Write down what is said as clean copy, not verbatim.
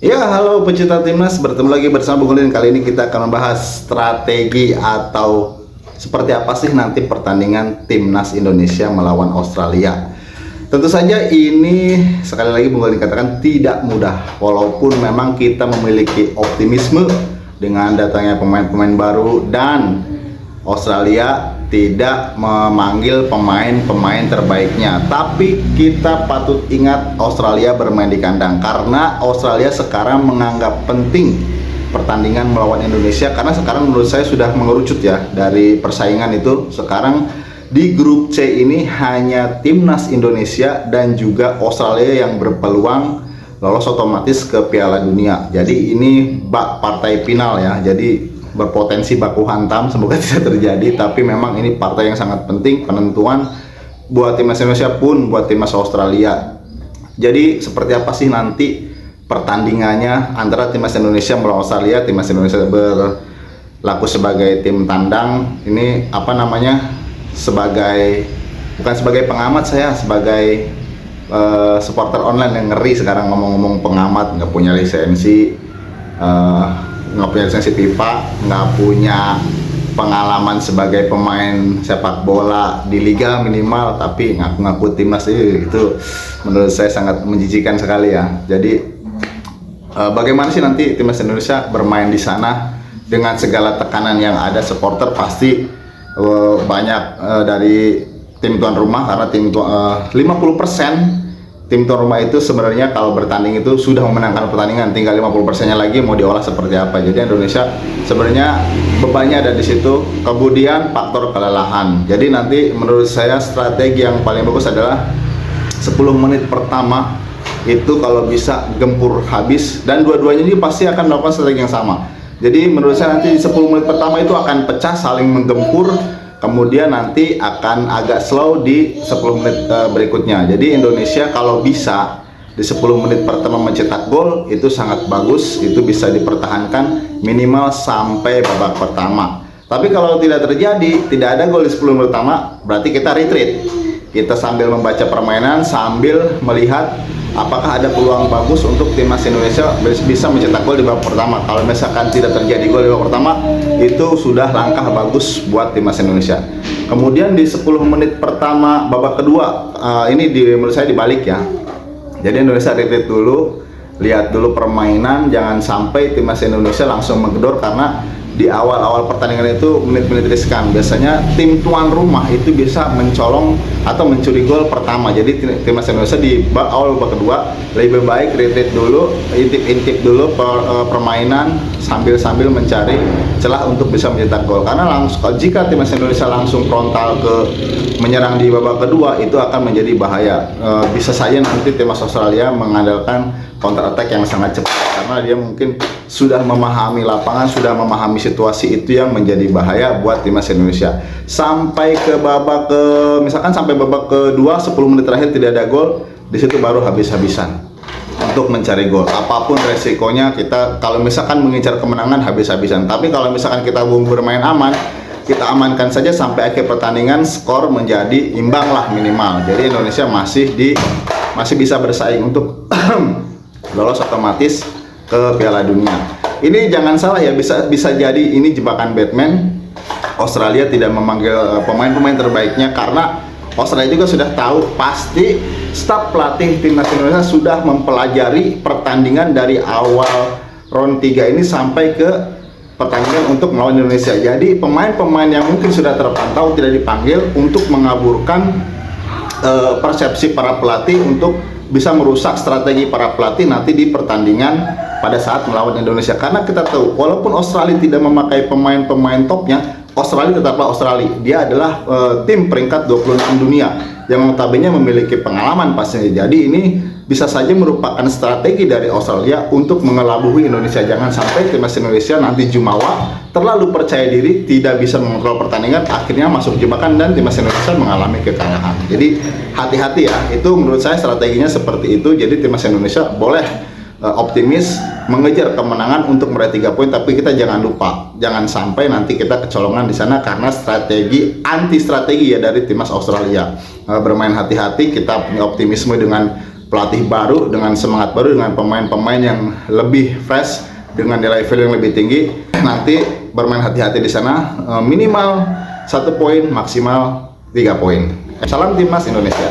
Ya, halo pecinta timnas, bertemu lagi bersama Bung Udin. Kali ini kita akan membahas strategi atau seperti apa sih nanti pertandingan timnas Indonesia melawan Australia. Tentu saja ini sekali lagi Bung Udin katakan tidak mudah, walaupun memang kita memiliki optimisme dengan datangnya pemain-pemain baru dan Australia tidak memanggil pemain-pemain terbaiknya. Tapi kita patut ingat Australia bermain di kandang, karena Australia sekarang menganggap penting pertandingan melawan Indonesia, karena sekarang menurut saya sudah mengerucut ya dari persaingan itu. Sekarang di grup C ini hanya timnas Indonesia dan juga Australia yang berpeluang lolos otomatis ke Piala Dunia. Jadi ini bak partai final ya. Jadi berpotensi baku hantam, semoga tidak terjadi, tapi memang ini partai yang sangat penting penentuan buat timnas Indonesia pun buat timnas Australia. Jadi seperti apa sih nanti pertandingannya antara timnas Indonesia melawan Australia? Timnas Indonesia berlaku sebagai tim tandang, ini apa namanya, sebagai bukan sebagai pengamat, saya sebagai supporter online yang ngeri sekarang ngomong-ngomong pengamat, nggak punya lisensi, nggak punya lisensi FIFA, nggak punya pengalaman sebagai pemain sepak bola di liga minimal, tapi ngaku-ngaku timnas itu menurut saya sangat menjijikan sekali ya. Jadi bagaimana sih nanti timnas Indonesia bermain di sana dengan segala tekanan yang ada? Supporter pasti banyak dari tim tuan rumah, karena 50% tim tuan rumah itu sebenarnya kalau bertanding itu sudah memenangkan pertandingan, tinggal 50%-nya lagi mau diolah seperti apa. Jadi Indonesia sebenarnya bebannya ada di situ. Kemudian faktor kelelahan. Jadi nanti menurut saya strategi yang paling bagus adalah 10 menit pertama itu kalau bisa gempur habis, dan dua-duanya ini pasti akan melakukan strategi yang sama. Jadi menurut saya nanti 10 menit pertama itu akan pecah, saling menggempur. Kemudian nanti akan agak slow di 10 menit berikutnya. Jadi Indonesia kalau bisa di 10 menit pertama mencetak gol itu sangat bagus, itu bisa dipertahankan minimal sampai babak pertama. Tapi kalau tidak terjadi, tidak ada gol di 10 menit pertama, berarti kita retreat. Kita sambil membaca permainan, sambil melihat apakah ada peluang bagus untuk timnas Indonesia bisa mencetak gol di babak pertama. Kalau misalkan tidak terjadi gol di babak pertama, itu sudah langkah bagus buat timnas Indonesia. Kemudian di 10 menit pertama babak kedua, ini menurut saya dibalik ya. Jadi Indonesia retreat dulu, lihat dulu permainan, jangan sampai timnas Indonesia langsung menggedor, karena di awal-awal pertandingan itu menit-menit riskan. Biasanya tim tuan rumah itu bisa mencolong atau mencuri gol pertama. Jadi timnas Indonesia di awal babak kedua lebih baik retreat dulu, intip-intip dulu permainan sambil mencari celah untuk bisa mencetak gol. Karena jika timnas Indonesia langsung frontal ke menyerang di babak kedua, itu akan menjadi bahaya. Bisa saja nanti timnas Australia mengandalkan counter attack yang sangat cepat, karena dia mungkin sudah memahami lapangan, sudah memahami situasi, itu yang menjadi bahaya buat timnas Indonesia. Sampai ke babak misalkan sampai babak kedua 10 menit terakhir tidak ada gol, di situ baru habis-habisan untuk mencari gol. Apapun resikonya, kita kalau misalkan mengincar kemenangan habis-habisan. Tapi kalau misalkan kita bermain aman, kita amankan saja sampai akhir pertandingan, skor menjadi imbang lah minimal. Jadi Indonesia masih bisa bersaing untuk lolos otomatis ke Piala Dunia. Ini jangan salah ya, bisa jadi ini jebakan Batman. Australia tidak memanggil pemain-pemain terbaiknya karena Australia juga sudah tahu, pasti staf pelatih timnas Indonesia sudah mempelajari pertandingan dari awal round 3 ini sampai ke pertandingan untuk melawan Indonesia. Jadi pemain-pemain yang mungkin sudah terpantau tidak dipanggil untuk mengaburkan persepsi para pelatih, untuk bisa merusak strategi para pelatih nanti di pertandingan pada saat melawan Indonesia. Karena kita tahu, walaupun Australia tidak memakai pemain-pemain topnya, Australia tetaplah Australia. Dia adalah tim peringkat 26 dunia yang notabene memiliki pengalaman pastinya. Jadi ini bisa saja merupakan strategi dari Australia untuk mengelabui Indonesia. Jangan sampai timnas Indonesia nanti jumawa, terlalu percaya diri, tidak bisa mengontrol pertandingan, akhirnya masuk jebakan dan timnas Indonesia mengalami kekalahan. Jadi hati-hati ya, itu menurut saya strateginya seperti itu. Jadi timnas Indonesia boleh optimis mengejar kemenangan untuk meraih 3 poin, tapi kita jangan lupa, jangan sampai nanti kita kecolongan di sana karena anti strategi ya dari timnas Australia. Bermain hati-hati, kita punya optimisme dengan pelatih baru dengan semangat baru, dengan pemain-pemain yang lebih fresh, dengan nilai value yang lebih tinggi. Nanti bermain hati-hati di sana, minimal 1 poin, maksimal 3 poin. Salam Timnas Indonesia.